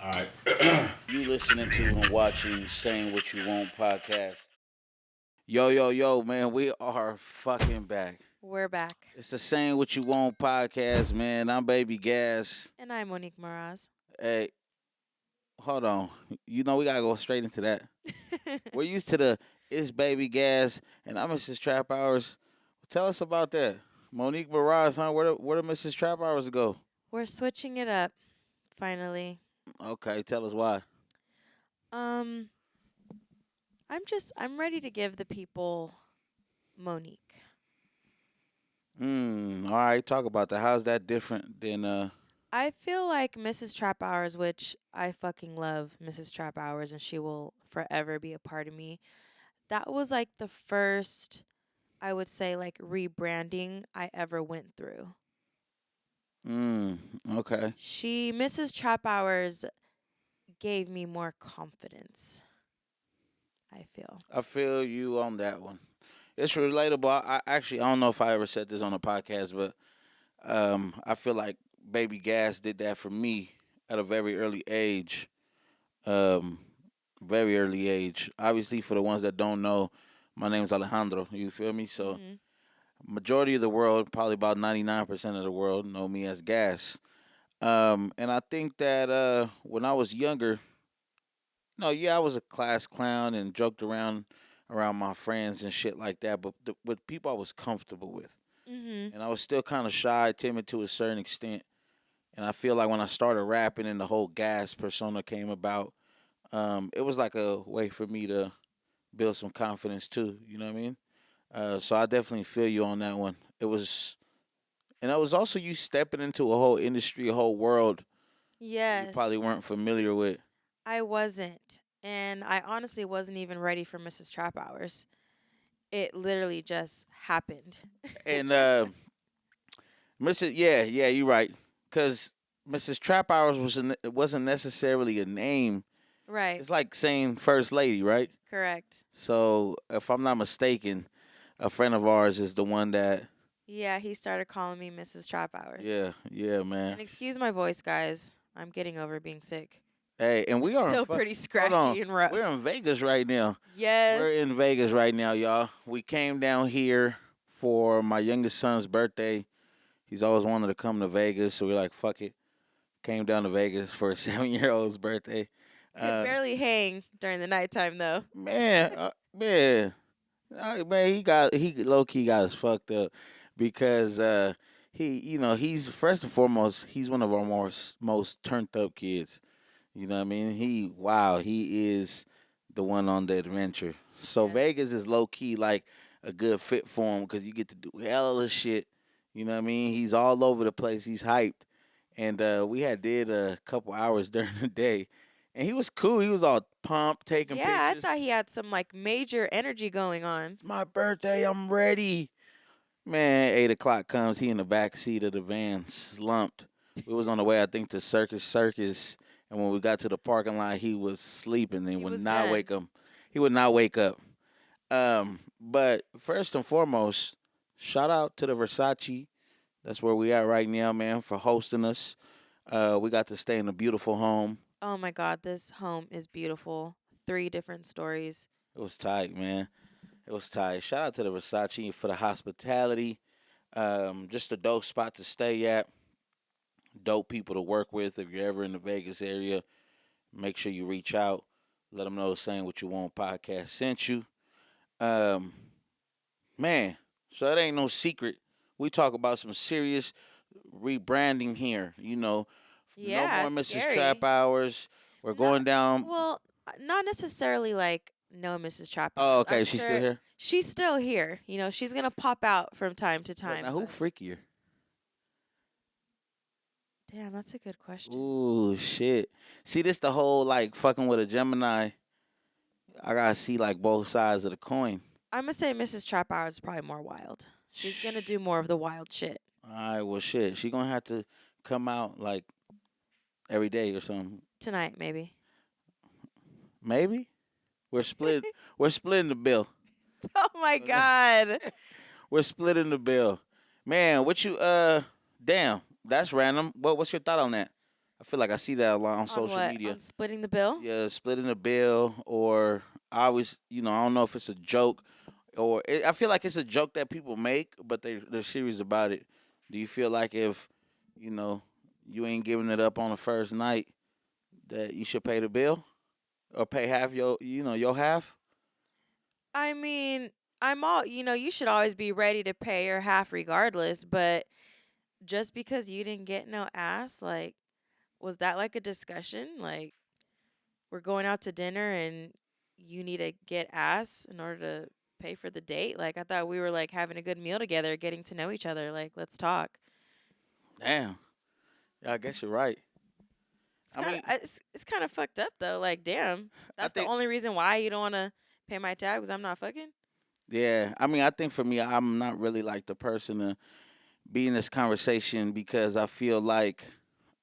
All right. You listening to and watching Saying What You Want podcast. Yo, yo, yo, man, we are fucking back. We're back. It's the Saying What You Want podcast, man. I'm Baby Gas. And I'm Monique Meraz. Hey, hold on. You know, we got to go straight into that. We're used to the It's Baby Gas, and I'm Mrs. Trap Hours. Tell us about that. Monique Meraz, huh? Where the Mrs. Trap Hours go? We're switching it up, finally. Okay, tell us why. Um, I'm ready to give the people Monique. All right, talk about that. How's that different than I feel like Mrs. Trap Hours, which I fucking love Mrs. Trap Hours, and she will forever be a part of me. That was like the first, I would say, like rebranding I ever went through. Mm, okay. Mrs. Trap Hours gave me more confidence, I feel. I feel you on that one. It's relatable. I don't know if I ever said this on a podcast, but I feel like Baby Gas did that for me at a very early age. Um, Very early age. Obviously, for the ones that don't know, my name's Alejandro. You feel me? So, Mhm. majority of the world, probably about 99% of the world, know me as Gas. And I think that when I was younger, no, yeah, I was a class clown and joked around my friends and shit like that. But with people I was comfortable with, Mhm. and I was still kind of shy, timid to a certain extent. And I feel like when I started rapping and the whole gas persona came about, it was like a way for me to build some confidence too. You know what I mean? So I definitely feel you on that one. And it was also you stepping into a whole industry, a whole world you probably Yes. weren't familiar with. I wasn't. And I honestly wasn't even ready for Mrs. Trap Hours. It literally just happened. And Mrs. Yeah, you're right. Because Mrs. Trap Hours it wasn't necessarily a name. Right. It's like saying First Lady, right? Correct. So if I'm not mistaken, a friend of ours is the one that. Yeah, he started calling me Mrs. Trap Hours. Yeah, man. And excuse my voice, guys. I'm getting over being sick. Hey, and we It's are in still pretty hold on. scratchy and rough. We're in Vegas right now. Yes. We're in Vegas right now, y'all. We came down here for my youngest son's birthday. He's always wanted to come to Vegas, so we're like, fuck it. Came down to Vegas for a 7 year old's birthday. Could barely hang during the nighttime, though. Man, man, he low key got us fucked up because he's first and foremost he's one of our most turned up kids. You know what I mean? He is the one on the adventure. So Yes. Vegas is low key like a good fit for him because you get to do hell of shit. You know what I mean? He's all over the place. He's hyped, and we had did a couple hours during the day, and he was cool. He was all pumped, taking Yeah, I pictures. thought he had some like major energy going on. It's my birthday. I'm ready. Man, 8 o'clock comes. He in the back seat of the van, slumped. We was on the way, I think, to Circus, and when we got to the parking lot, he was sleeping and He would was not done. wake up. He would not wake up. But first and foremost, shout out to the Versace. That's where we at right now, man, for hosting us. We got to stay in a beautiful home. Oh my God, this home is beautiful. 3 different stories. It was tight, man. It was tight. Shout out to the Versace for the hospitality. Just a dope spot to stay at. Dope people to work with. If you're ever in the Vegas area, make sure you reach out. Let them know Saying What You Want podcast sent you. Um, Man, so it ain't no secret. We talk about some serious rebranding here. No Yeah, more it's Mrs. Trap scary. Hours. We're Not going down. well, not necessarily like no Mrs. Trap Oh, Hours. okay. I'm She's still sure here. she's still here. She's gonna pop out from time to Wait, time. now who But freakier? damn, that's a good question. Ooh, shit. See, this the whole like fucking with a Gemini. I gotta see like both sides of the coin. I'm gonna say Mrs. Trap Hours is probably more wild. She's gonna do more of the wild shit All right, well, shit. She gonna have to come out like every day or something. tonight, maybe. Maybe we're split. We're splitting the bill. Oh my God. We're splitting the bill. Man, what you damn, that's random. What's your thought on that? I feel like I see that a lot on On social what? media. On splitting the bill? Yeah, splitting the bill, or I always, I don't know if it's a joke, or I feel like it's a joke that people make, but they're serious about it. Do you feel like if, you know, you ain't giving it up on the first night, that you should pay the bill or pay half your half? I mean, you should always be ready to pay your half regardless, but just because you didn't get no ass, like, was that like a discussion? Like, we're going out to dinner and you need to get ass in order to pay for the date? Like, I thought we were like having a good meal together, getting to know each other. Like, let's talk. Damn, yeah, I guess you're right. It's I kind of mean, it's kind of fucked up though. Like, damn, I that's the think, only reason why you don't want to pay my tab because I'm not fucking. yeah, I mean, I think for me, I'm not really like the person to be in this conversation because I feel like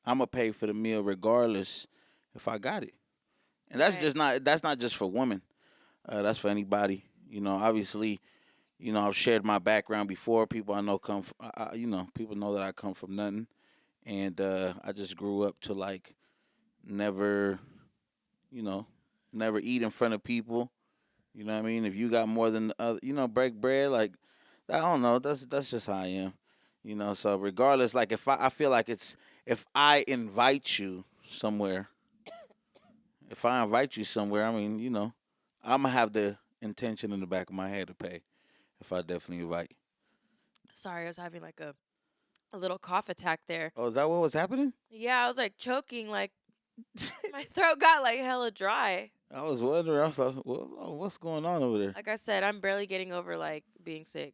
I'm gonna pay for the meal regardless if I got it, and Right. that's not just for women. That's for anybody. Obviously, I've shared my background before. People I know come, from, people know that I come from nothing, and I just grew up to like never, you know, never eat in front of people. You know what I mean? If you got more than the other, break bread. Like I don't know. That's just how I am. So regardless, like I feel like it's if I invite you somewhere, if I invite you somewhere, I mean, I'm gonna have the intention in the back of my head to pay if I definitely invite. Sorry, I was having like a little cough attack there. Oh, is that what was happening? Yeah, I was like choking, like my throat got like hella dry. I was wondering. I was like, what's going on over there? Like I said, I'm barely getting over like being sick.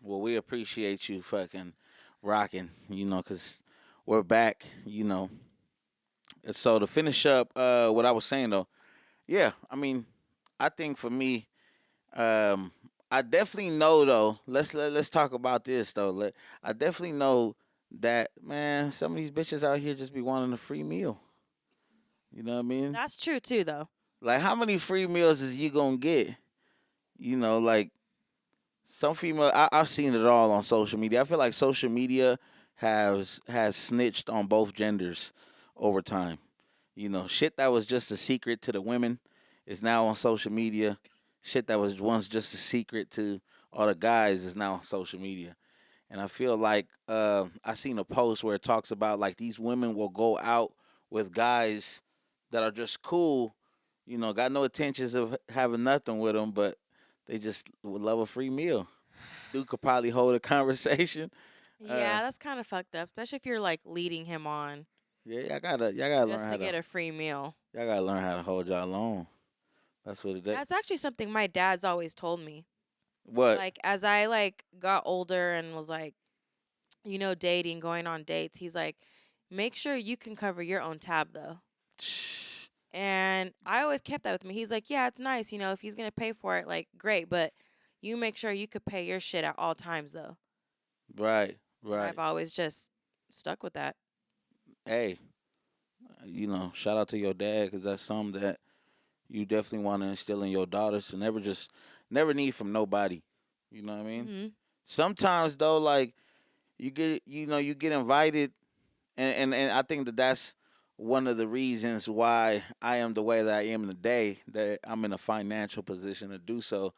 Well, we appreciate you fucking rocking, because we're back, And so to finish up what I was saying, though, yeah, I mean, I think for me, um, I definitely know, though, let's talk about this, though. I definitely know that, man, some of these bitches out here just be wanting a free meal. You know what I mean? That's true too, though. Like, how many free meals is you gonna get? Like some female, I've seen it all on social media. I feel like social media has snitched on both genders over time. Shit that was just a secret to the women is now on social media. Shit that was once just a secret to all the guys is now on social media. And I feel like I seen a post where it talks about like these women will go out with guys that are just cool, got no intentions of having nothing with them, but they just would love a free meal. Dude could probably hold a conversation. Uh, Yeah, that's kind of fucked up, especially if you're like leading him on yeah, y'all gotta learn just how to to get a free meal. y'all gotta learn how to hold y'all own. That's what it is. That's actually something my dad's always told me. What? Like as I like got older and was like, dating, going on dates, he's like, make sure you can cover your own tab though. And I always kept that with me. He's like, yeah, it's nice, if he's gonna pay for it, like great, but you make sure you could pay your shit at all times though. Right, And I've right. always just stuck with that. Hey, shout out to your dad because that's something that you definitely want to instill in your daughters to never need from nobody. You know what I mean? Mhm. Sometimes though, like you get invited, and I think that that's one of the reasons why I am the way that I am today. That I'm in a financial position to do so.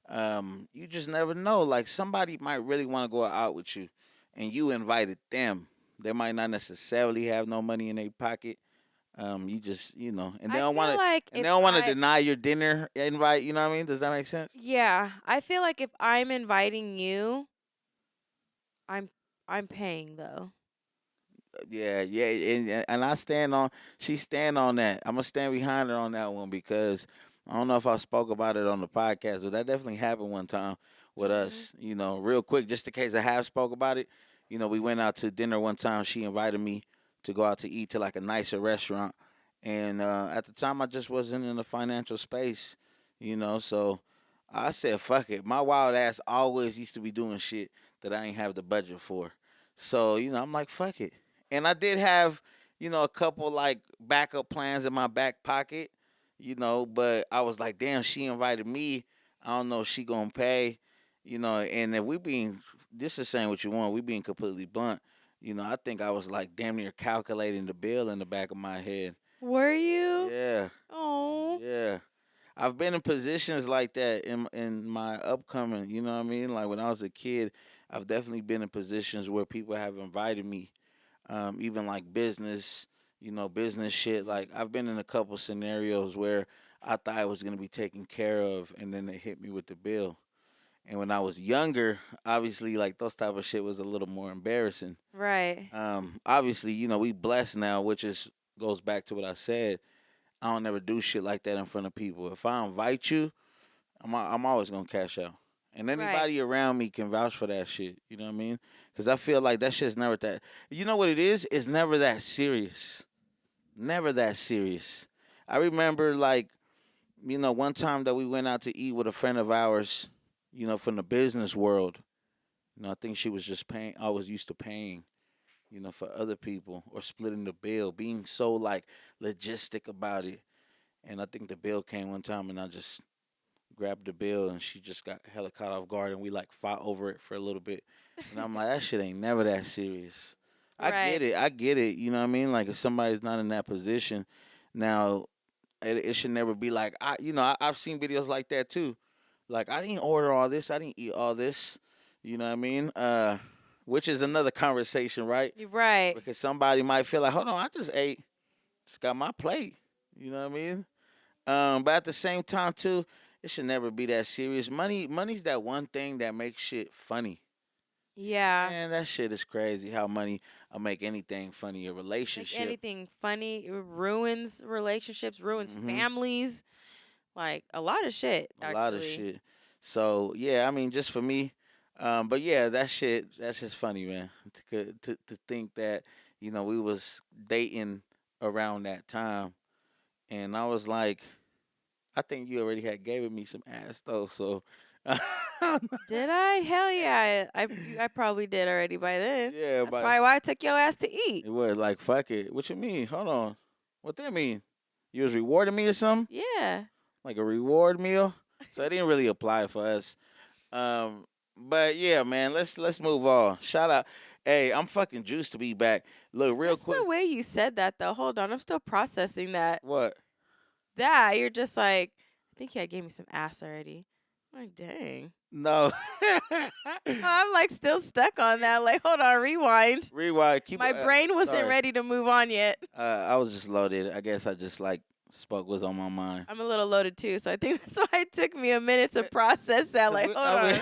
You just never know. Like somebody might really want to go out with you, and you invited them. They might not necessarily have no money in their pocket. You just and they I don't feel want to, like and they if don't want to I deny your dinner invite. You know what I mean? Does that make sense? Yeah, I feel like if I'm inviting you, I'm I'm paying though. Yeah, yeah, and I stand on. She stand on that. I'm gonna stand behind her on that one because I don't know if I spoke about it on the podcast, but that definitely happened one time with Mhm. us. Real quick, just in case I have spoke about it. We went out to dinner one time. She invited me to go out to eat to like a nicer restaurant, and at the time I just wasn't in the financial space. So I said, "Fuck it." My wild ass always used to be doing shit that I ain't have the budget for. So I'm like, "Fuck it." And I did have, a couple like backup plans in my back pocket, but I was like, damn, she invited me. I don't know if she gonna pay, and if we being this is saying what you want, we being completely blunt. I think I was like damn near calculating the bill in the back of my head. Were you? Yeah, Oh. yeah. I've been in positions like that in my upcoming. You know what I mean? Like when I was a kid, I've definitely been in positions where people have invited me, even like business. Business shit. Like I've been in a couple scenarios where I thought I was gonna be taken care of, and then they hit me with the bill. And when I was younger, obviously, like those type of shit was a little more embarrassing. Right. Obviously, we blessed now, which is goes back to what I said. I don't never do shit like that in front of people. If I invite you, I'm always gonna cash out. And Right. anybody around me can vouch for that shit. You know what I mean? Because I feel like that shit's never that. You know what it is? It's never that serious. Never that serious. I remember like one time that we went out to eat with a friend of ours. From the business world. I think she was just paying. I was used to paying. For other people or splitting the bill, being so like logistic about it. And I think the bill came one time, and I just grabbed the bill, and she just got hella caught off guard, and we like fought over it for a little bit. And I'm like, that shit ain't never that serious. I get Right. it. I get it. You know what I mean? Like if somebody's not in that position, now it should never be like I've seen videos like that too. Like I didn't order all this. I didn't eat all this. You know what I mean? Which is another conversation, right? You're right. Because somebody might feel like, hold on, I just ate. Just got my plate. You know what I mean? But at the same time too, it should never be that serious. Money's that one thing that makes shit funny. Yeah. Man, that shit is crazy. How money will make anything funny. A Make relationship. anything funny. It ruins relationships, ruins Hmm. families. Like a lot of shit, A lot of actually. shit. So yeah, I mean, just for me. But yeah, that shit. That's just funny, man. To think that we was dating around that time, and I was like, I think you already had gave me some ass though. So Did I? Hell yeah. I probably did already by then. yeah, That's but probably why I took your ass to eat. it was like fuck it. What you mean? Hold on. What that mean? You was rewarding me or something? Yeah. Like a reward meal? So it didn't really apply for us. But yeah, man, let's move on. Shout out. Hey, I'm fucking juiced to be back. Look, real Just the quick. way you said that, though. Hold on. I'm still processing that. What? That, you're just like, I think you had gave me some ass already. I'm like, dang. No. I'm like still stuck on that. Like, hold on, rewind. Rewind. Keep. My brain wasn't Sorry. ready to move on yet. I was just loaded. I guess I just like spoke was on my mind. I'm a little loaded too, so I think that's why it took me a minute to process that. 'Cause Like, hold on.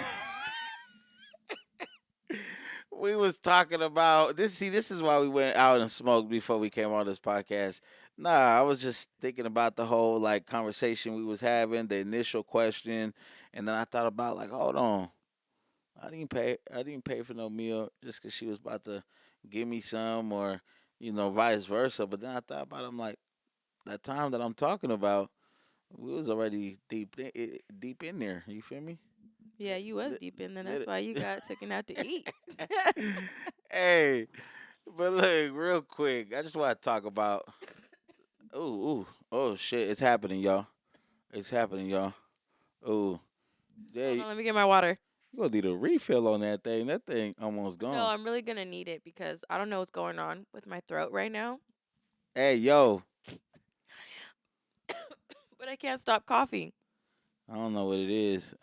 we was talking about this. See, this is why we went out and smoked before we came on this podcast. Nah, I was just thinking about the whole like conversation we was having, the initial question, and then I thought about like, hold on, I didn't pay for no meal just because she was about to give me some, or vice versa. But then I thought about it, I'm like, that time that I'm talking about, we was already deep in there. You feel me? Yeah, you was deep in there. That's why you got taken out to eat. Hey, but look, real quick, I just want to talk about. Ooh, oh shit, it's happening, y'all. It's happening, y'all. Ooh, yeah, Hold on, let me get my water. you gonna need a refill on that thing. That thing almost No, gone. I'm really gonna need it because I don't know what's going on with my throat right now. Hey, yo, But I can't stop coughing. I don't know what it is.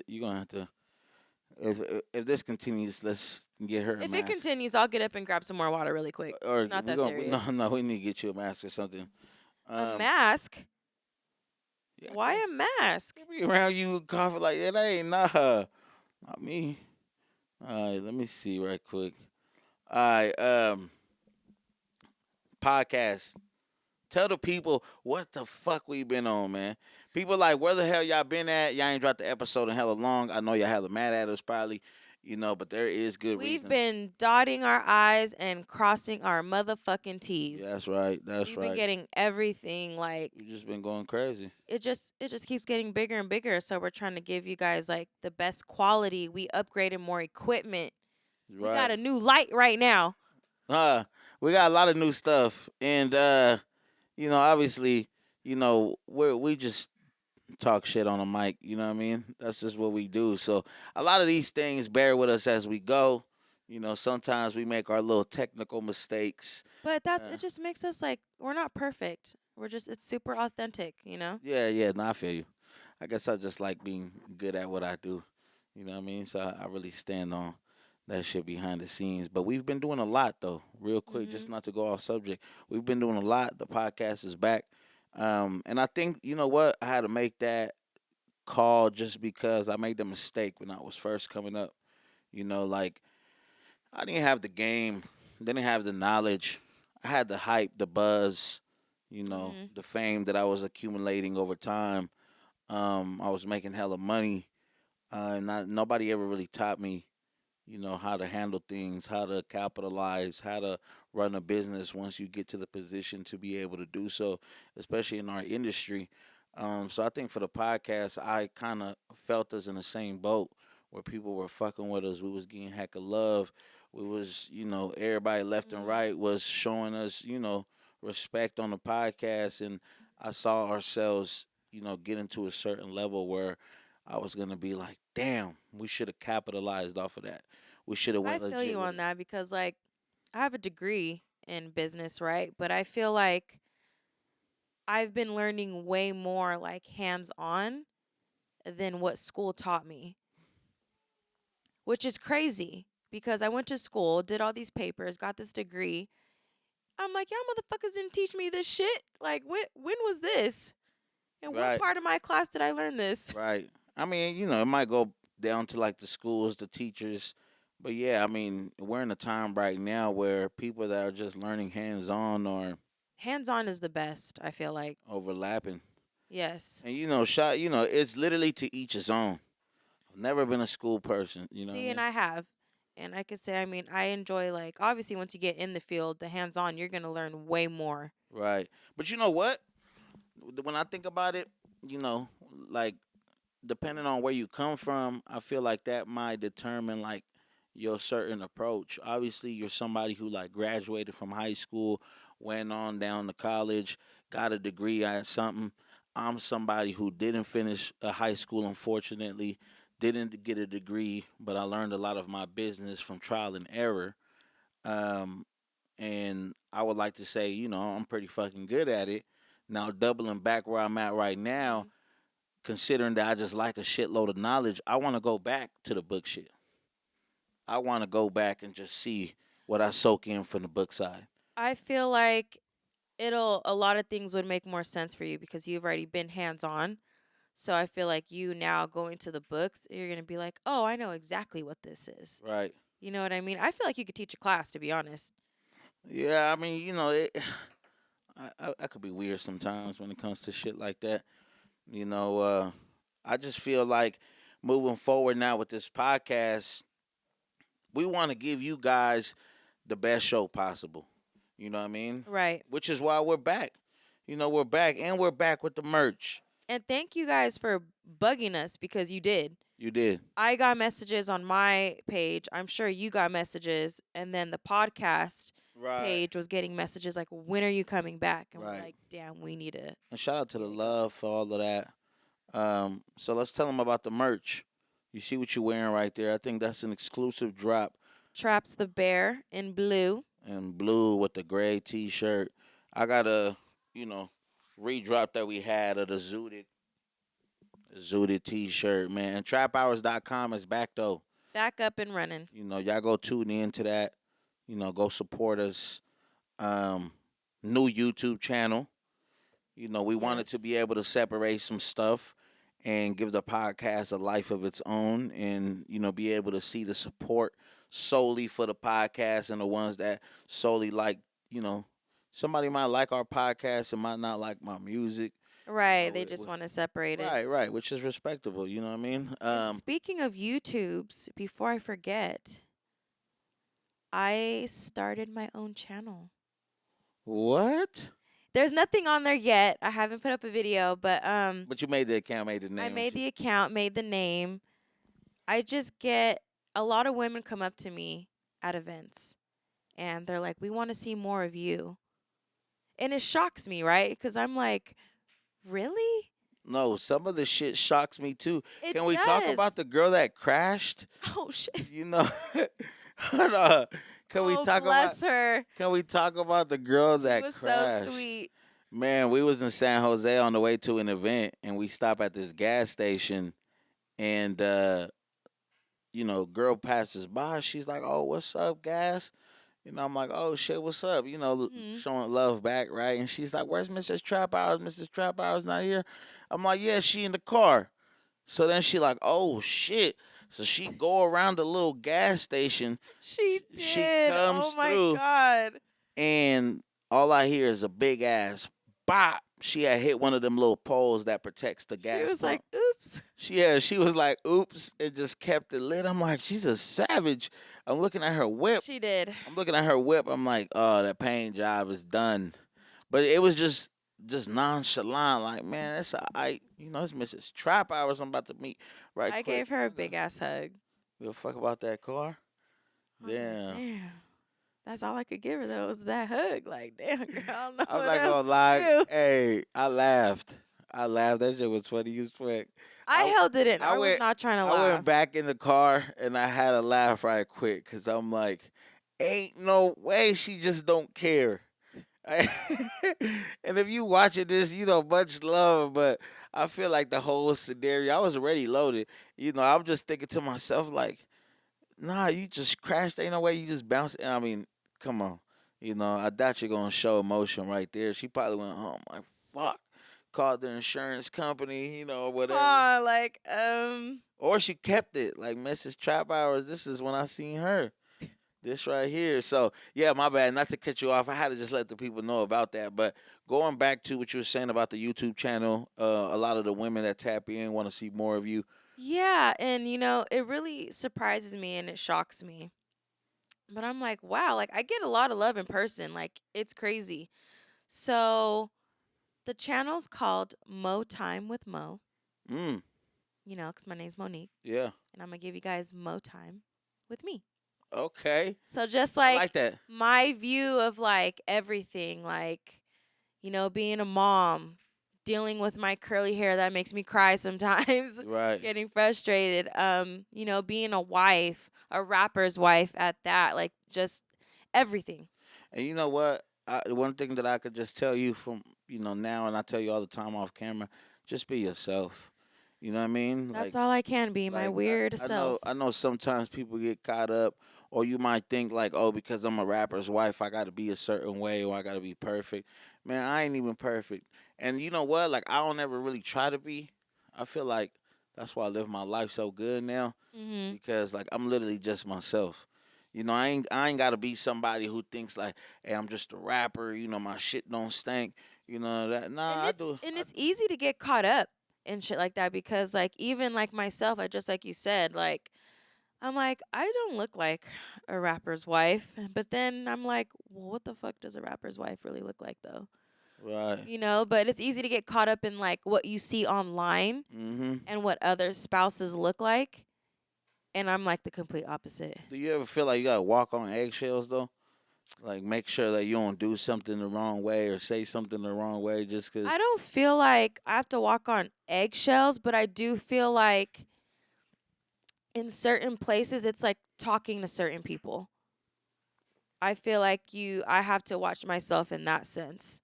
You're gonna have to. If this continues, let's get her a If it mask. continues, I'll get up and grab some more water really quick. Or It's not we that gonna no serious. no we need to get you a mask or something. A Um, mask? yeah, I Why a mask? can't be around you coughing like that. That ain't not me. All right, let me see right quick. All right, podcast. Tell the people what the fuck we been on, man. People like, where the hell y'all been at? Y'all ain't dropped the episode in hella long. I know y'all hella mad at us probably, but there is good We've reason. been dotting our I's and crossing our motherfucking Yeah, T's. that's right. That's We've been right. getting everything like You just been going crazy. it just keeps getting bigger and bigger. So we're trying to give you guys like the best quality. We upgraded more equipment. We got Right. a new light right now. We got a lot of new stuff, and obviously, we just talk shit on the mic. You know what I mean? That's just what we do. So a lot of these things bear with us as we go. Sometimes we make our little technical mistakes. But that's Uh, it just makes us like we're not perfect. We're just it's super authentic, you know? yeah, yeah, no, I feel you. I guess I just like being good at what I do. You know what I mean? So I really stand on that shit behind the scenes. But we've been doing a lot though. Real quick, just Mhm. not to go off subject. We've been doing a lot. The podcast is back. And I think you know what? I had to make that call just because I made the mistake when I was first coming up. Like I didn't have the game, didn't have the knowledge. I had the hype, the buzz, Mhm. the fame that I was accumulating over time. I was making hella money, and nobody ever really taught me, how to handle things, how to capitalize, how to run a business once you get to the position to be able to do so, especially in our industry. So I think for the podcast, I kind of felt us in the same boat where people were fucking with us. We was getting heck of love. We was, everybody left and Mhm. right was showing us, respect on the podcast, and I saw ourselves, getting to a certain level where I was gonna be like, damn, we should have capitalized off of that. We should have I went feel legit you with on it. that because like I have a degree in business, right? But I feel like I've been learning way more like hands-on than what school taught me, which is crazy because I went to school, did all these papers, got this degree. I'm like, y'all motherfuckers didn't teach me this shit. Like when was this? And what Right, part of my class did I learn this? right. I mean, it might go down to like the schools, the teachers, but yeah, I mean, we're in a time right now where people that are just learning hands on are Hands-on is the best, I feel like. overlapping. Yes. And it's literally to each his own. I've never been a school person, you know what I See, and mean? I have. And I could say, I mean, I enjoy like obviously once you get in the field, the hands-on, you're going to learn way more. Right. But you know what? When I think about it, like depending on where you come from, I feel like that might determine like your certain approach. Obviously, you're somebody who like graduated from high school, went on down to college, got a degree at something. I'm somebody who didn't finish high school, unfortunately, didn't get a degree, but I learned a lot of my business from trial and error. Um, and I would like to say, I'm pretty fucking good at it. Now, doubling back where I'm at right now, Mhm. considering that I just like a shitload of knowledge, I want to go back to the book shit. I want to go back and just see what I soak in from the book side. I feel like it'll a lot of things would make more sense for you because you've already been hands-on. So I feel like you now going to the books, you're going to be like, "Oh, I know exactly what this is." Right. You know what I mean? I feel like you could teach a class to be honest. Yeah, I mean, I could be weird sometimes when it comes to shit like that. You know, uh, I just feel like moving forward now with this podcast, we want to give you guys the best show possible. You know what I mean? Right. Which is why we're back. We're back and we're back with the merch. And thank you guys for bugging us because you did. You did. I got messages on my page. I'm sure you got messages. And then the podcast Right. page was getting messages like, when are you coming back? And we're Right. like, damn, we need to And shout out to the go. love for all of that. So let's tell them about the merch. You see what you're wearing right there. I think that's an exclusive drop Traps the Bear in blue. in blue with the gray T-shirt. I got a, you know, redrop that we had of the Zooted T-shirt, man. And TrapHours.com is back though. Back up and running. Y'all go tune into that. Go support us. Um, New YouTube channel. We wanted to Yes. be able to separate some stuff and give the podcast a life of its own and, be able to see the support solely for the podcast and the ones that solely like, you know, somebody might like our podcast and might not like my music. Right. They just want to separate it. Right, right, which is respectable, you know what I mean? And speaking of YouTubes, before I forget, I started my own channel. What? There's nothing on there yet. I haven't put up a video, but But you made the account, made the I name and made shit. the account, made the name. I just get a lot of women come up to me at events and they're like, "We want to see more of you." And it shocks me, right? Cuz I'm like, "Really?" No, some of the shit shocks me too. It Can we talk about does. the girl that crashed? Oh shit. You know, Hold on. Can we Oh, talk about bless her. can we talk about the girl She that was so crashed? sweet. Man, we was in San Jose on the way to an event and we stopped at this gas station and girl passes by, she's like, "Oh, what's up, gas?" I'm like, "Oh shit, what's up?" Hmm. Showing love back, right? And she's like, "Where's Mrs. Trap Hours? Mrs. Trap Hours not here." I'm like, "Yeah, she in the car." So then she like, "Oh shit." So she go around the little gas station. She She did. Oh comes my through God. and all I hear is a big ass bop. She had hit one of them little poles that protects the She gas was like, pump. oops. She was like, "Oops," and just kept it lit. I'm like, she's a savage. I'm looking at her whip. She did. I'm like, "Oh, that paint job is done." But it was just nonchalant. Like, man, that's it's Mrs. Trap Hours I'm about to meet right I quick. gave her a big ass hug. Give a fuck about that car. I was like, Damn. damn. That's all I could give her though was that hug. Like, damn, girl, I don't know I'm what not else gonna to lie. do. Hey, I laughed. I laughed. That shit was funny as fuck. I I held it in. I I was went not trying to I went laugh. back in the car and I had a laugh right quick because I'm like, ain't no way she just don't care. And if you watching this, much love, but I feel like the whole scenario, I was already loaded. I'm just thinking to myself like, nah, you just crashed. Ain't no way you just bounced. I mean, come on. I doubt you're gonna show emotion right there. She probably went home like, fuck. Called the insurance company, or whatever. Huh, like, Or she kept it like Mrs. Trap Hours. This is when I seen her. This right here. So yeah, my bad. Not to cut you off. I had to just let the people know about that. But going back to what you were saying about the YouTube channel, a lot of the women that tap in want to see more of you. yeah, and it really surprises me and it shocks me. But I'm like, wow, like I get a lot of love in person. Like it's crazy. So the channel's called Mo Time with Mo, Mm, because my name's Monique, yeah. and I'm gonna give you guys Mo Time with me. Okay. So just I like like that. my view of like everything, like, being a mom, dealing with my curly hair that makes me cry sometimes, Right. getting frustrated, being a wife, a rapper's wife at that, like just everything. And you know what? One thing that I could just tell you from now, and I tell you all the time off camera, just be yourself. You know what I mean? That's all I can be, my Like weird I self. know I know sometimes people get caught up, or you might think like, oh, because I'm a rapper's wife, I got to be a certain way or I got to be perfect. Man, I ain't even perfect. And you know what? Like I don't ever really try to be. I feel like that's why I live my life so good now Mhm. because like I'm literally just myself. I ain't gotta be somebody who thinks like, hey, I'm just a rapper. My shit don't stink. That. And Nah, I it's do. and it's easy to get caught up in shit like that because like even like myself, I just like you said, like I'm like, I don't look like a rapper's wife. But then I'm like, well, what the fuck does a rapper's wife really look like though? Right. But it's easy to get caught up in like what you see online Mhm. and what other spouses look like. And I'm like the complete opposite. Do you ever feel like you gotta walk on eggshells though? Like make sure that you don't do something the wrong way or say something the wrong way just I cause. don't feel like I have to walk on eggshells, but I do feel like in certain places it's like talking to certain people. I feel like I have to watch myself in that sense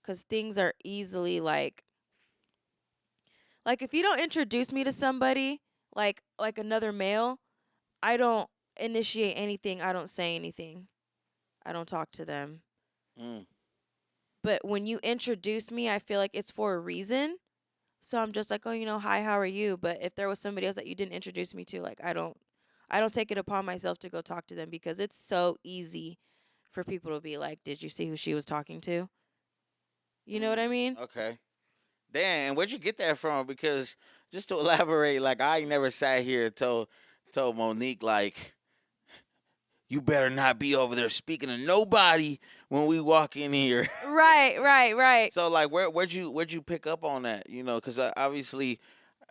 cuz things are easily like if you don't introduce me to somebody like another male, I don't initiate anything, I don't say anything. I don't talk to them. Mm. But when you introduce me, I feel like it's for a reason. So I'm just like, "Oh, hi, how are you?" But if there was somebody else that you didn't introduce me to, like I don't take it upon myself to go talk to them because it's so easy for people to be like, "Did you see who she was talking to?" You know what Mm. I mean? Okay. Damn, where'd you get that from? Because just to elaborate, like I ain't never sat here and told Monique like you better not be over there speaking to nobody when we walk in here. Right, right, right. So like where'd you pick up on that? Because obviously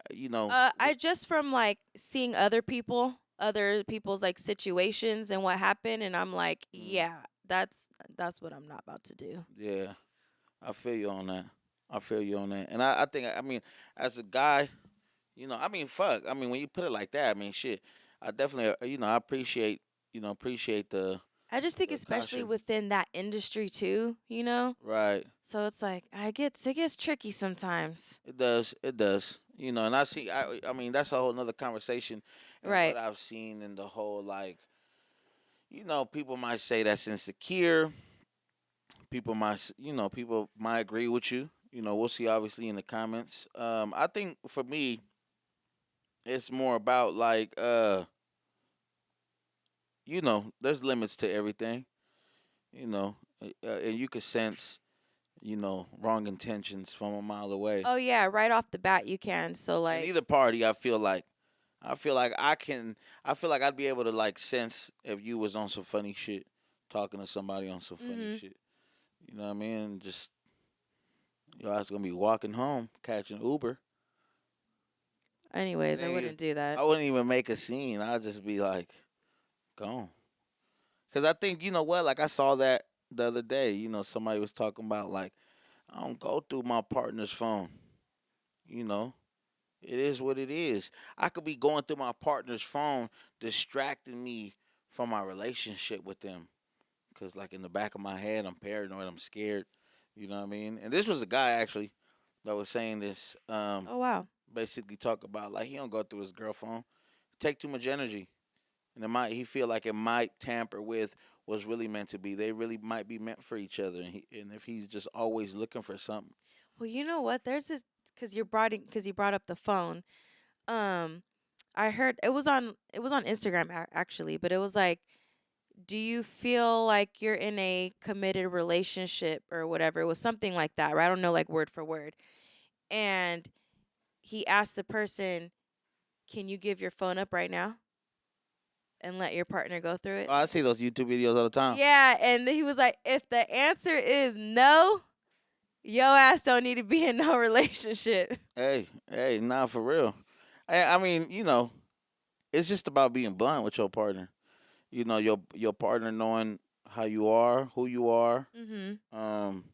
I just from like seeing other people's like situations and what happened, and I'm like, mm, yeah, that's what I'm not about to do. yeah, I feel you on that. I feel you on that. And I think I mean as a guy, I mean fuck. I mean when you put it like that, I mean shit. I definitely I appreciate appreciate the I just think especially caution. within that industry too, you know? Right. So it's like it gets tricky sometimes. It does. It does. And I see. I mean, that's a whole nother conversation, and what Right. I've seen in the whole like, people might say that's insecure. People might agree with you. We'll see obviously in the comments. I think for me, it's more about like, there's limits to everything. And you could sense, wrong intentions from a mile away. Oh yeah, right off the bat you can. So In like either party, I feel like I feel like I'd be able to like sense if you was on some funny shit, talking to somebody on some funny mhm. shit. You know what I mean? Just your ass gonna be walking home, catching Uber. It Anyways, I ain't even, wouldn't do that. I wouldn't even make a scene. I'd just be like, gone. Cause I think you know what? Like I saw that the other day. Somebody was talking about like I don't go through my partner's phone. You know, it is what it is. I could be going through my partner's phone, distracting me from my relationship with them. Cause like in the back of my head, I'm paranoid. I'm scared. You know what I mean? And this was a guy actually that was saying this. Oh wow. Basically talk about like he don't go through his girl phone. Take too much energy, and he feel like it might tamper with what's really meant to be. They really might be meant for each other, and if he's just always looking for something. Well, you know what? There's this cuz you brought up the phone. Um I heard it was on Instagram actually, but it was like, do you feel like you're in a committed relationship or whatever? It was something like that, right? I don't know like word for word. And he asked the person, "Can you give your phone up right now and let your partner go through Oh, it?" I see those YouTube videos all the time. Yeah, and then he was like, "If the answer is no, yo ass don't need to be in no relationship." Hey, nah, for real. I mean, it's just about being blunt with your partner. Your partner knowing how you are, who you are, Mhm. um,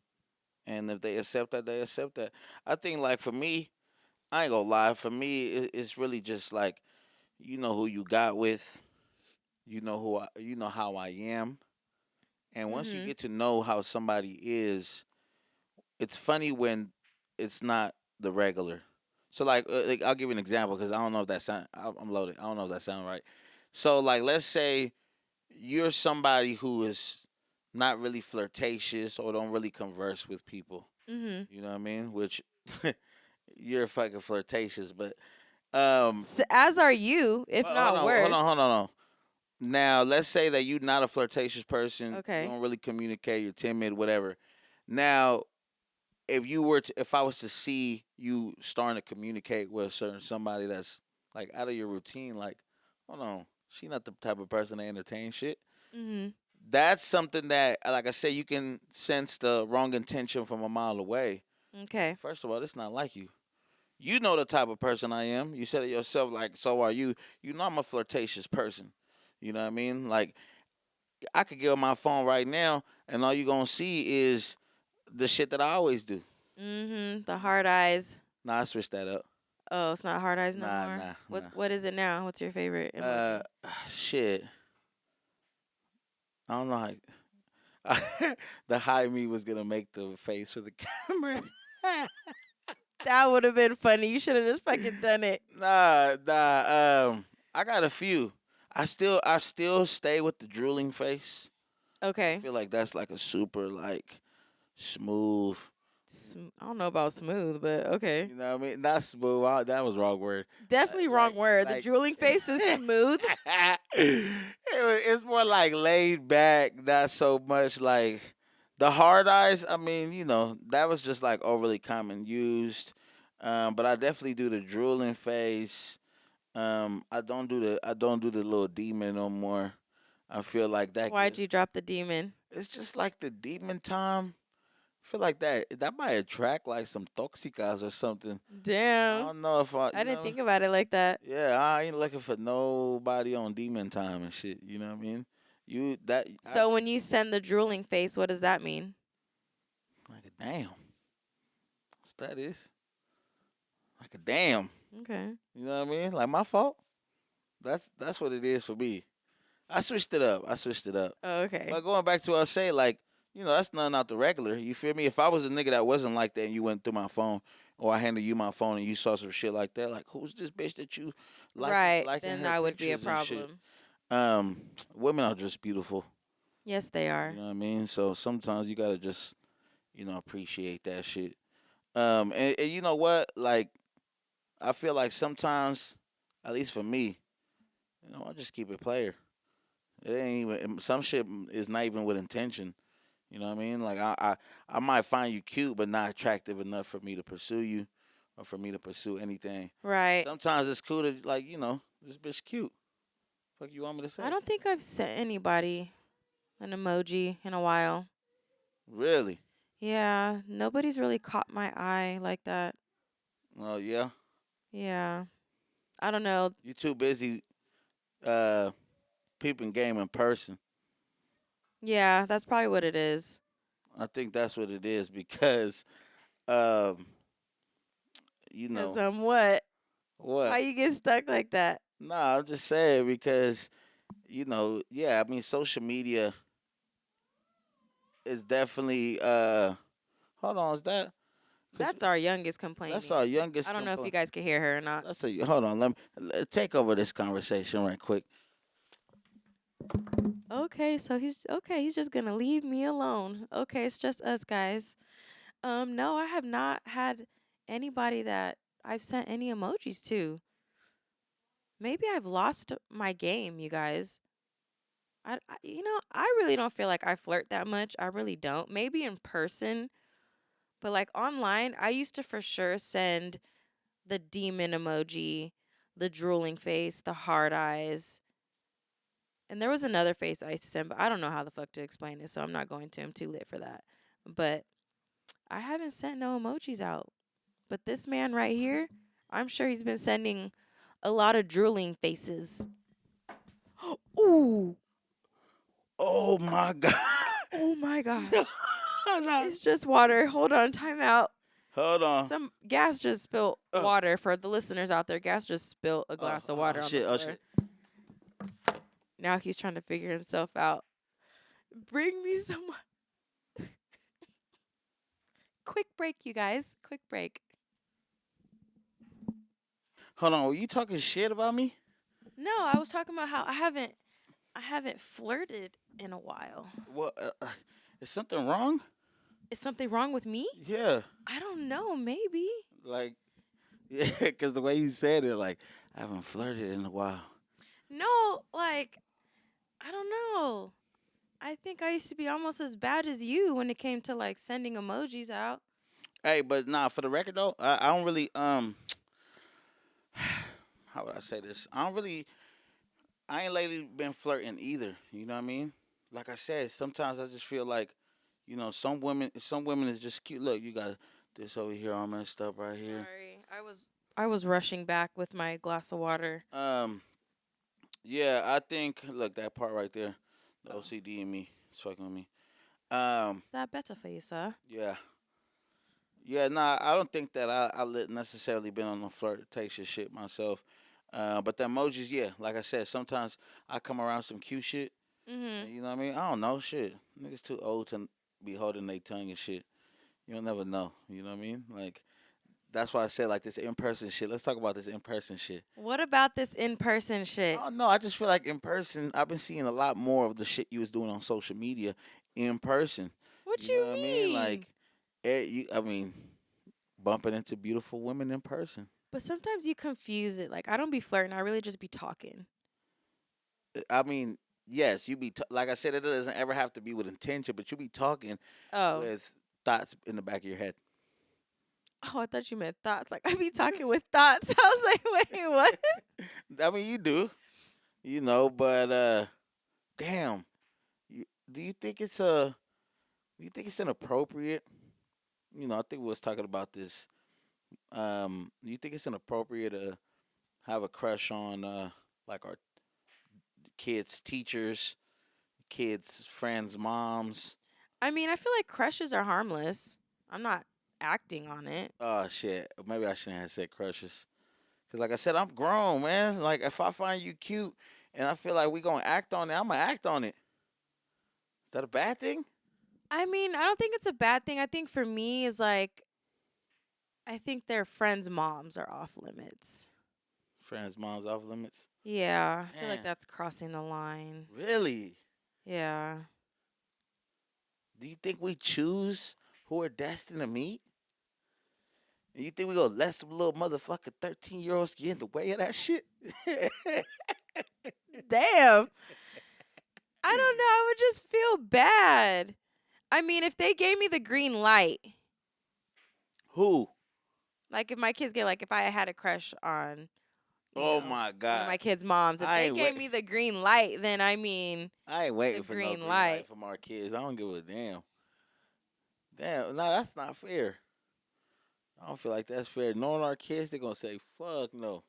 and if they accept that, they accept that. I think like for me, I ain't gonna lie. For me, it's really just like you know who you got with, you know how I am, and once you Mhm. get to know how somebody is, it's funny when it's not the regular. So like I'll give you an example because I don't know if that sound. I'm loaded. I don't know if that sound right. So like let's say you're somebody who is not really flirtatious or don't really converse with people. Mhm. You know what I mean? Which you're fucking flirtatious, but um, As are you, if hold not on, hold on, worse. hold on. Hold on. Now let's say that you're not a flirtatious person. You Okay. don't really communicate. You're timid, whatever. Now if I was to see you starting to communicate with a certain somebody that's like out of your routine, like, hold on, she not the type of person to entertain shit. Mhm. That's something that, like I said, you can sense the wrong intention from a mile away. Okay. First of all, it's not like you. You know the type of person I am. You said it yourself, like, so are you. You know I'm a flirtatious person. You know what I mean? Like, I could get on my phone right now, and all you gonna see is the shit that I always do. Mhm. The hard eyes. Nah, I switched that up. Oh, it's not hard eyes no Nah, more. nah, What nah. what is it now? What's your favorite Uh, emoji? shit. I don't know how. The high me was gonna make the face for the camera. That would have been funny. You should have just fucking done it. Nah. I got a few. I still stay with the drooling face. I Okay. feel like that's like a super like smooth. I don't know about smooth, but okay. You know what I mean? Not smooth. That was wrong word. Definitely wrong Like word. The like. drooling face is smooth. It's more like laid back, not so much like the hard eyes. I mean, that was just like overly common used. But I definitely do the drooling face. I don't do the little demon no more. I feel like that Why'd gives. you drop the demon? It's just like the demon time. I feel like that might attract like some toxicas or something. I Damn. don't know if I, I didn't think about it like that. yeah, I ain't looking for nobody on demon time and shit. You know what I mean? You that I So when you send the drooling face, what does that mean? like a damn. What's that is? Like a damn. Okay. You know what I mean? Like my fault. That's what it is for me. I switched it up. I switched it up. Oh, okay. But going back to what I say, like, that's nothing out the regular. You feel me? If I was a nigga that wasn't like that and you went through my phone or I handed you my phone and you saw some shit like that, like, who's this bitch that you Right. liking Then her that would be a pictures and shit? problem. Um, Women are just beautiful. Yes, they You are. know what I mean? So sometimes you gotta just, appreciate that shit. And you know what? Like, I feel like sometimes, at least for me, I just keep it player. It ain't even some shit is not even with intention. You know what I mean? Like I might find you cute, but not attractive enough for me to pursue you, or for me to pursue anything. Right. Sometimes it's cool to like, this bitch cute. Fuck you want me to I say? don't think I've sent anybody an emoji in a while. Really? Yeah, nobody's really caught my eye like that. Oh yeah. Yeah. I don't know. You too busy uh peeping game in person. Yeah, that's probably what it is. I think that's what it is because um you Cause know what? Why what? you get stuck like that? Nah, I'm just saying because yeah, I mean social media is definitely hold on, is that cuz That's our youngest that's complaining. our I youngest don't know if you complaint. guys can hear her or not. That's a hold on, take over this conversation right quick. Okay, so he's okay. He's just gonna leave me alone. Okay, it's just us guys. No, I have not had anybody that I've sent any emojis to. Maybe I've lost my game, you guys. I really don't feel like I flirt that much. I really don't. Maybe in person, but like online, I used to for sure send the demon emoji, the drooling face, the hard eyes. And there was another face I used to send, but I don't know how the fuck to explain it, so I'm not going to. I'm too lit for that. But I haven't sent no emojis out. But this man right here, I'm sure he's been sending a lot of drooling faces. Ooh, Oh my god. oh my No, gosh. no. It's just water. Hold on, time out. Hold on. Some gas just spilled Oh, water for the listeners out there. Gas just spilled a oh, glass of oh water on the shit, oh floor. shit. Now he's trying to figure himself out. Bring me some quick break, you guys. Quick break. Hold on, were you talking shit about me? No, I was talking about how I haven't flirted in a while. What is something wrong? Is something wrong with me? Yeah. I don't know, maybe. Like yeah, cuz the way you said it like I haven't flirted in a while. No, like I don't know. I think I used to be almost as bad as you when it came to like sending emojis out. Hey, but nah, for the record though, I don't really how would I say this? I ain't lately been flirting either. You know what I mean? Like I said, sometimes I just feel like, some women is just cute. Look, you got this over here all messed up right here. Sorry. I was rushing back with my glass of water. Um, yeah, I think look that part right there, the Oh. OCD in me, is fucking with me. Um, Is that better for you, sir? yeah, yeah. Nah, I don't think that necessarily been on the flirtatious shit myself. But the emojis, yeah, like I said, sometimes I come around some cute shit. Mhm. You know what I mean? I don't know shit. Niggas too old to be holding their tongue and shit. You'll never know. You know what I mean? Like that's why I said like this in person shit. Let's talk about this in person shit. What about this in-person shit? Oh no, I just feel like in person, I've been seeing a lot more of the shit you was doing on social media in person. What You know you what I mean? mean? Like, I mean, bumping into beautiful women in person. But sometimes you confuse it. Like I don't be flirting. I really just be talking. I mean, yes, like I said, it doesn't ever have to be with intention, but you be talking Oh. with thoughts in the back of your head. Oh, I thought you meant thoughts. Like I be talking with thoughts. I was like, wait, what? I mean, you do, but damn, do you think it's inappropriate? I think we was talking about this. Do you think it's inappropriate to have a crush on like our kids' teachers, kids' friends' moms? I mean, I feel like crushes are harmless. I'm not acting on it. Oh shit, maybe I shouldn't have said crushes. Cause like I said, I'm grown, man. Like if I find you cute and I feel like we gonna act on it. I'm gonna act on it. Is that a bad thing? I mean, I don't think it's a bad thing. I think for me is like I think their friends' moms are off limits. Friends, moms off limits. Yeah, I feel like Man, that's crossing the line. really? Yeah. Do you think we choose who we're destined to meet? And you think we gonna let some little motherfucking 13-year-olds get in the way of that shit? Damn. I don't know. I would just feel bad. I mean, if they gave me the green light, Who? like if my kids get like if I had a crush on, Oh my one of god. my kids' moms, if I they ain't gave wait. me the green light, then I mean I ain't the waiting for no green green light light. from our kids. I don't give a damn. Damn, no, that's not fair. I don't feel like that's fair. Knowing our kids, they're gonna say, "Fuck no,"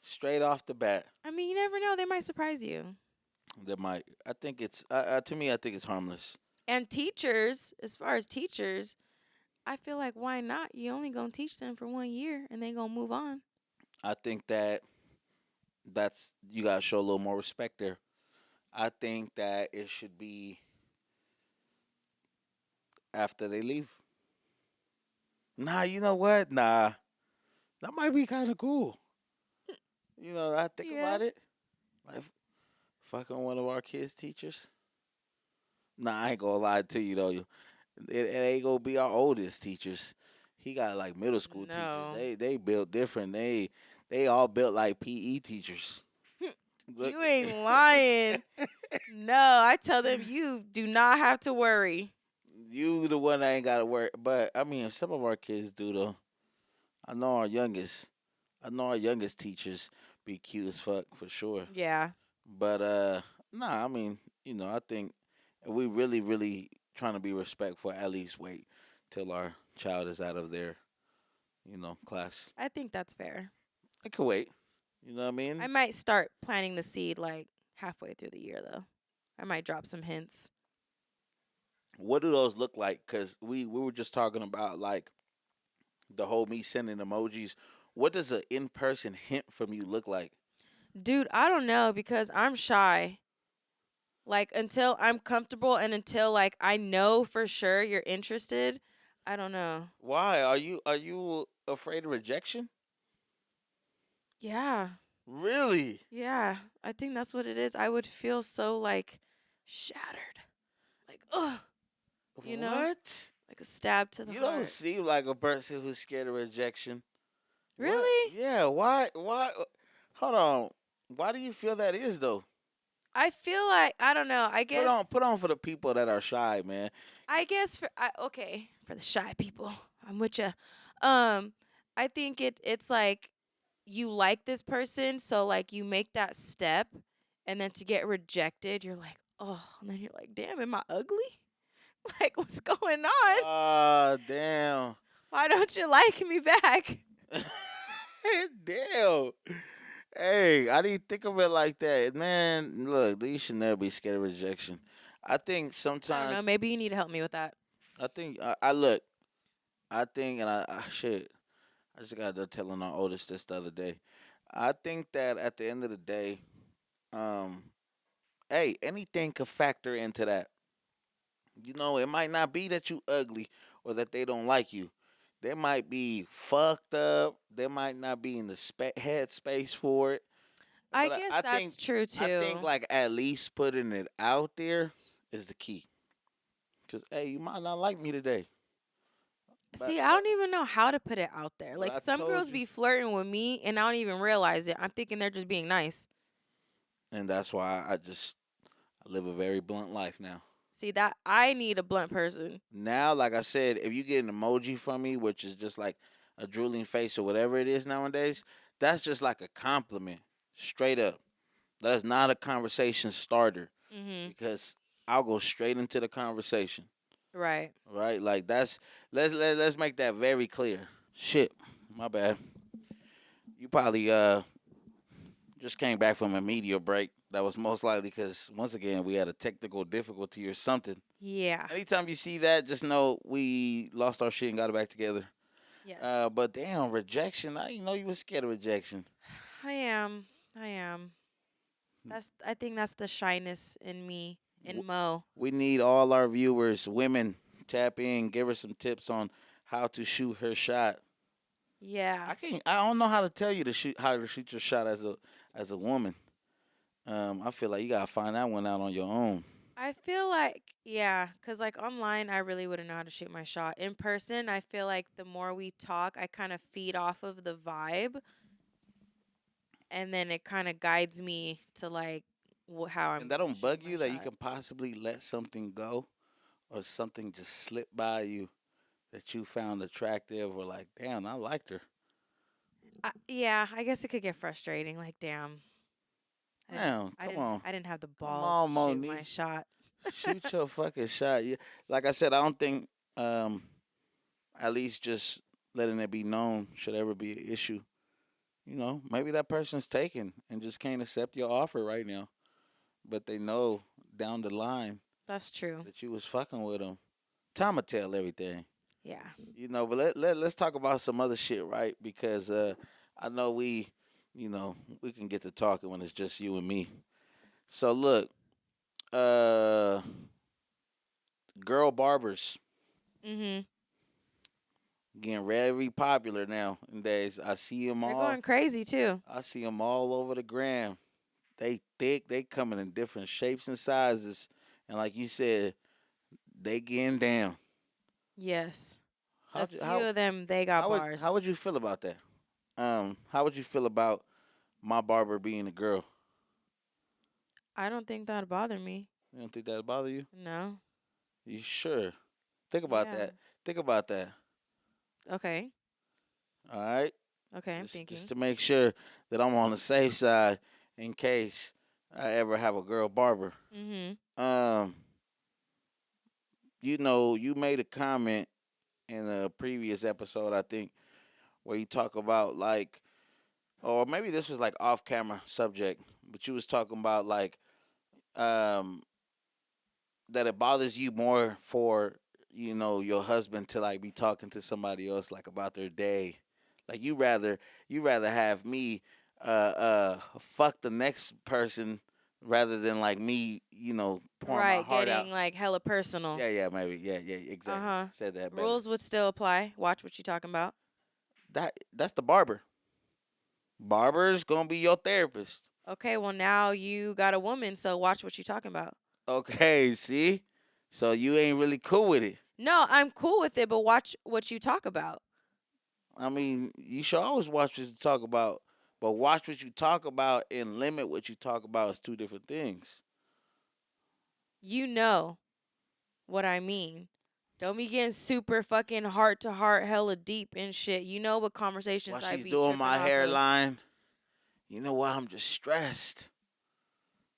straight off the bat. I mean, you never know. They might surprise you. That might. I think it's. To me, I think it's harmless. And teachers, as far as teachers, I feel like why not? You only gonna teach them for 1 year and they gonna move on. I think that that's you gotta show a little more respect there. I think that it should be after they leave. Nah, you know what? Nah, that might be kind of cool. I think Yeah. about it. Like fucking one of our kids' teachers. Nah, I ain't gonna lie to you though. It ain't gonna be our oldest teachers. He got like middle school teachers. No. They built different. They all built like PE teachers. Look, You ain't lying. No, I tell them you do not have to worry. you the one that ain't gotta work. But I mean, some of our kids do though. I know our youngest. I know our youngest teachers be cute as fuck for sure. Yeah. But nah, I mean, I think if we really, really trying to be respectful, at least wait till our child is out of their, class. I think that's fair. I could wait. You know what I I mean? might start planting the seed like halfway through the year though. I might drop some hints. What do those look like? Cause we were just talking about like the whole me sending emojis. What does an in person hint from you look like? Dude, I don't know because I'm shy. Like until I'm comfortable and until like I know for sure you're interested, I don't know. Why are you afraid of rejection? Yeah. Really? Yeah. I think that's what it is. I would feel so like shattered. Like, ugh, you know? What? Like a stab to the You don't heart. seem like a person who's scared of rejection. What? Really? Yeah. Why? Why? Hold on. Why do you feel that is though? I feel like I don't know. Put on for the people that are shy, man. I guess okay, for the shy people. I'm with you. Um I think it's like you like this person, so like you make that step and then to get rejected, you're like, "Oh," and then you're like, "Damn, am I ugly?" Like what's going on? Ah, damn. Why don't you like me back? Damn. Hey, I didn't think of it like that, man. Look, you should never be scared of rejection. I think I don't know, sometimes. maybe you need to help me with that. I think I look. I think, and shit. I just got done telling our oldest this the other day. I think that at the end of the day, um, hey, anything could factor into that. It might not be that you ugly or that they don't like you. They might be fucked up. They might not be in the head space for it. I But guess I think that's true I think too. like at least putting it out there is the key. Cause hey, you might not like me today, but See, I don't even know how to put it out there. but Like I some told girls you, be flirting with me and I don't even realize it. I'm thinking they're just being nice. and that's why I live a very blunt life now. See that I need a blunt person. Now, like I said, if you get an emoji from me, which is just like a drooling face or whatever it is nowadays, that's just like a compliment, straight up. That's not a conversation starter Mhm. because I'll go straight into the conversation. Right. Right? Like that's let's make that very clear. Shit, my bad. You probably just came back from a media break. That was most likely because once again we had a technical difficulty or something. Yeah. Anytime you see that, just know we lost our shit and got it back together. Yes. But damn, rejection. I didn't know you was scared of rejection. I am. I am. I think that's the shyness in me, in Mo. We need all our viewers, women, tap in, give her some tips on how to shoot her shot. Yeah. I don't know how to tell you to shoot how to shoot your shot as a woman. I feel like you gotta find that one out on your own. I feel like, yeah, because like online, I really wouldn't know how to shoot my shot. In person, I feel like the more we talk, I kind of feed off of the vibe, and then it kind of guides me to like how And I'm that gonna don't shoot bug my you that you shot. can possibly let something go or something just slip by you that you found attractive or like, damn, I liked her. Yeah, I guess it could get frustrating. Like, damn, Damn, come on. I didn't have the Come balls on, to shoot my Monique. shot. Shoot your fucking shot. Yeah. Like I said, I don't think um at least just letting it be known should ever be an issue. You know, maybe that person's taken and just can't accept your offer right now, but they know down the line That's true. that you was fucking with them. Time will tell everything. Yeah. You know, but let's talk about some other shit, right? Because I know you know, we can get to talking when it's just you and me. So look, uh, girl barbers Mhm. getting very popular now nowadays. I see them They're all. going crazy too. I see them all over the gram. They thick. They coming in different shapes and sizes, and like you said, they getting down. Yes. A How few of them, they got how bars. would you feel about that? How would you feel about my barber being a girl? I don't think that'd bother me. You don't think that'd bother you? No. You sure? Think about Yeah. that. Think about that. Okay. All right. Okay, I'm Just thinking. to make sure that I'm on the safe side in case I ever have a girl barber. Mhm. Um, you know, you made a comment in a previous episode, I think, where you talk about like, or maybe this was like off camera subject, but you was talking about like, um, that it bothers you more for your husband to like be talking to somebody else like about their day. Like you rather have me fuck the next person rather than like me pouring my Right, heart out. getting like hella personal. Yeah, maybe. Yeah, exactly. Uh-huh. Said that better. Rules would still apply. Watch what you talking about. That's the barber. Barber's gonna be your therapist. Okay, well now you got a woman, so watch what you talking about. Okay, see? So you ain't really cool with it. No, I'm cool with it, but watch what you talk about. I mean, you should always watch what you talk about, but watch what you talk about and limit what you talk about is two different things. You know what I mean. Don't be getting super fucking heart to heart, hella deep and shit. You know what While conversations I she's be doing tripping my off of. hairline, you know why I'm just stressed.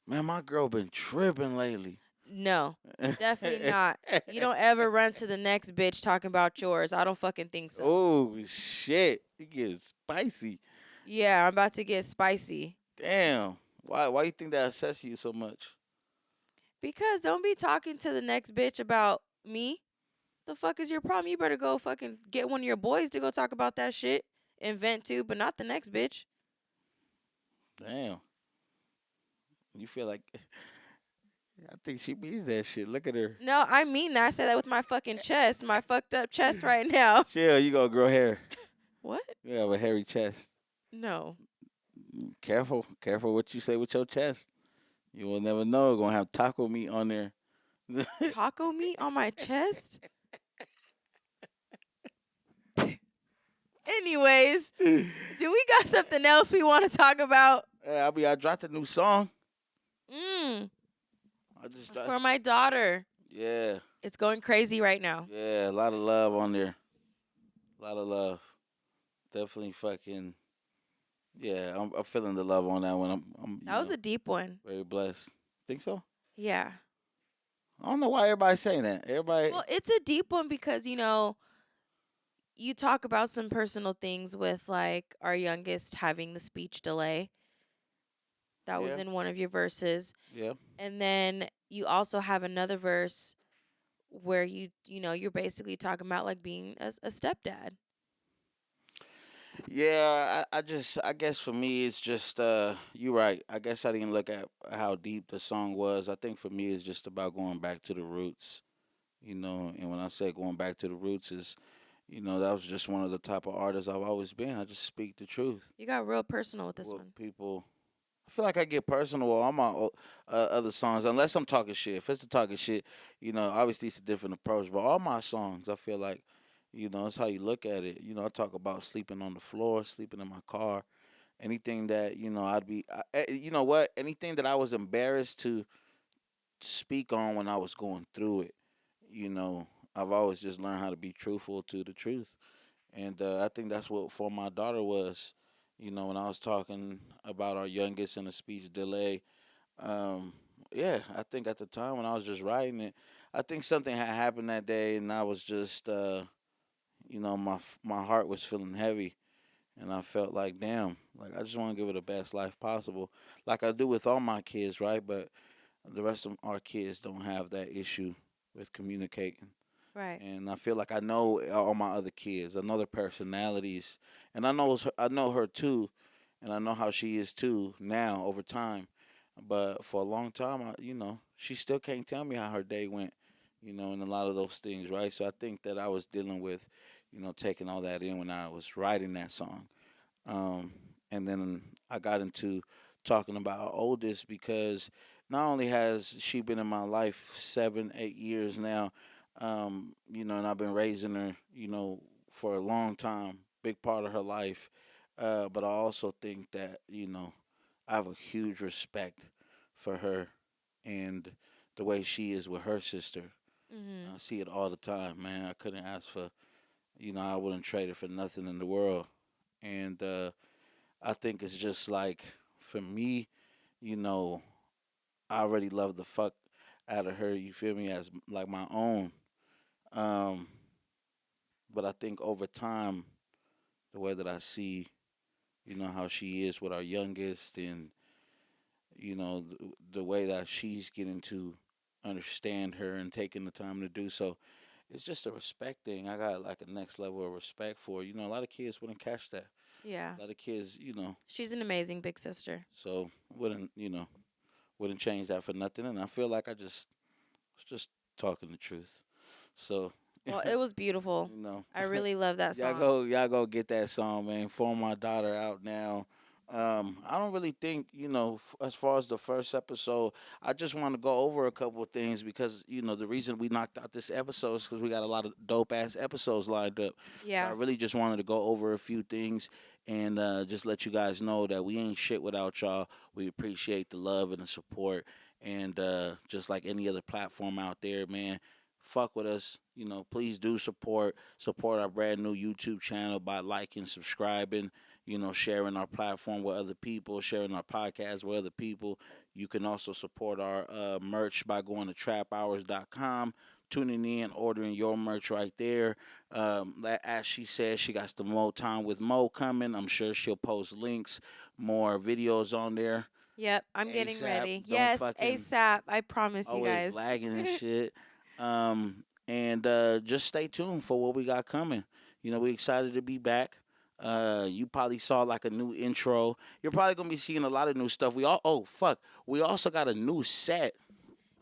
Man, my girl been tripping lately. No, definitely not. You don't ever run to the next bitch talking about yours. I don't fucking think so. Oh shit, it gets spicy. Yeah, I'm about to get spicy. Damn, why you think that upsets you so much? Because don't be talking to the next bitch about me. The fuck is your problem? You better go fucking get one of your boys to go talk about that shit and vent to, but not the next bitch. Damn, you feel like I think she means that shit. Look at her. No, I mean that. I said that with my fucking chest, my fucked up chest right now. Chill, you gonna grow hair. What? You have a hairy chest. No. Careful what you say with your chest. You will never know. Gonna have taco meat on there. Taco meat on my chest? Anyways, do we got something else we want to talk about? Hey, I dropped a new song. Mm, I just for my daughter. yeah, It's going crazy right now. a lot of love on there. A lot of love. Definitely fucking yeah. I'm feeling the love on that one. I'm That was a deep one. very blessed. Think so? Yeah. I don't know why everybody's saying that. Everybody. Well, it's a deep one because, you talk about some personal things with like our youngest having the speech delay. That was Yeah, in one of your verses. yeah. And then you also have another verse where you're basically talking about like being a stepdad. Yeah, I guess for me it's just you're right. I guess I didn't look at how deep the song was. I think for me it's just about going back to the roots, and when I say going back to the roots is, that was just one of the type of artists I've always been. I just speak the truth. You got real personal with this What one. people I feel like I get personal with all my other songs, unless I'm talking shit. If it's a talking shit, obviously it's a different approach. But all my songs, I feel like, it's how you look at it. I talk about sleeping on the floor, sleeping in my car, anything that you know what, anything that I was embarrassed to speak on when I was going through it. You know, I've always just learned how to be truthful to the truth, and I think that's what for my daughter was. When I was talking about our youngest in a speech delay, um, yeah, I think at the time when I was just writing it, I think something had happened that day, and I was just, my heart was feeling heavy, and I felt like, damn, like I just want to give her the best life possible, like I do with all my kids, right? But the rest of our kids don't have that issue with communicating. Right. And I feel like I know all my other kids. I know their personalities, and I know her too, and I know how she is too now over time. But for a long time, she still can't tell me how her day went, and a lot of those things, right? So I think that I was dealing with, taking all that in when I was writing that song. Um, and then I got into talking about our oldest because not only has she been in my life 7, 8 years now, and I've been raising her, for a long time, big part of her life. But I also think that, I have a huge respect for her and the way she is with her sister. Mhm. I see it all the time, man. I couldn't ask for, I wouldn't trade it for nothing in the world. And I think it's just like for me, you know, I already love the fuck out of her. You feel me? As like my own. Um, but I think over time, the way that I see, how she is with our youngest, and the way that she's getting to understand her and taking the time to do so, it's just a respect thing. I got like a next level of respect for her. A lot of kids wouldn't catch that. Yeah. A lot of kids, She's an amazing big sister. so wouldn't change that for nothing. And I feel like I just was just talking the truth. So, Well, it was beautiful. you know, I really love that y'all song. go, y'all go get that song, man. For my daughter out now. I don't really think, as far as the first episode, I just want to go over a couple of things because, the reason we knocked out this episode is because we got a lot of dope ass episodes lined up. So I Yeah. really just wanted to go over a few things and just let you guys know that we ain't shit without y'all. We appreciate the love and the support. And just like any other platform out there, man, fuck with us. Please do support our brand new YouTube channel by liking, subscribing, sharing our platform with other people, sharing our podcast with other people. You can also support our merch by going to traphours.com, tuning in, ordering your merch right there. As she said, she got the Mo Time with Mo coming. I'm sure she'll post links, more videos on there. Yep. I'm getting ASAP. ready. Don't Yes, fucking ASAP. I promise you always guys. lagging and shit. And just stay tuned for what we got coming. We excited to be back. You probably saw like a new intro. You're probably gonna be seeing a lot of new stuff. Oh fuck, we also got a new set.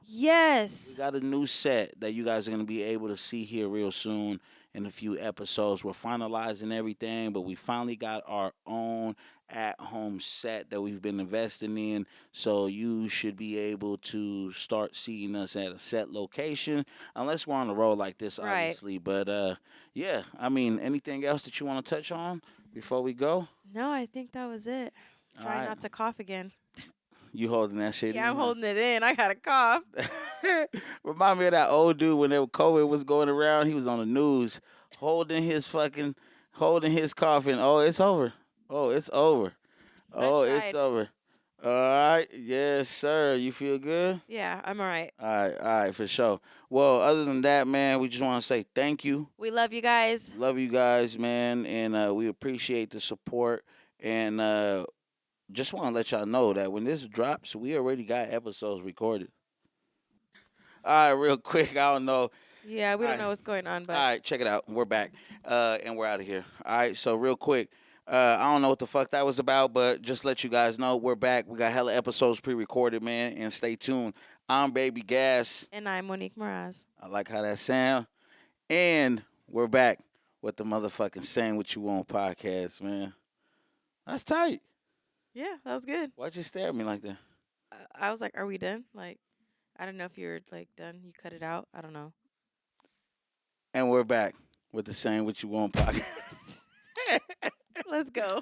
We Yes. got a new set that you guys are gonna be able to see here real soon in a few episodes. We're finalizing everything, but we finally got our own at-home set that we've been investing in. So you should be able to start seeing us at a set location, unless we're on a road like this, Right. obviously. But yeah, I mean, anything else that you want to touch on before we go? No, I think that was it. All Try right, not to cough again. you holding that shit Yeah, I'm in, huh? holding it in. I got a cough. Remind me of that old dude when COVID was going around. He was on the news holding his fucking, holding his coffin. Oh, it's over. Oh, it's over. I Oh, it's tried. over. All right. Yes, sir. You feel good? Yeah, I'm all right. All right, for sure. Well, other than that, man, we just want to say thank you. We love you guys. Love you guys, man. And we appreciate the support. And just want to let y'all know that when this drops, we already got episodes recorded. All right, real quick. I don't know. Yeah, we All don't right. know what's going on, All but right, check it out. We're back, and we're out of here. All right, so real quick, I don't know what the fuck that was about, but just let you guys know we're back. We got hella episodes pre-recorded, man, and stay tuned. I'm Baby Gas. And I'm Monique Meraz. I like how that sound. And we're back with the motherfucking Saying What You Want podcast, man. That's tight. Yeah, that was good. Why'd you stare at me like that? I was like, are we done? Like, I don't know if you were like done. You cut it out. I don't know. And we're back with the Saying What You Want podcast. Let's go.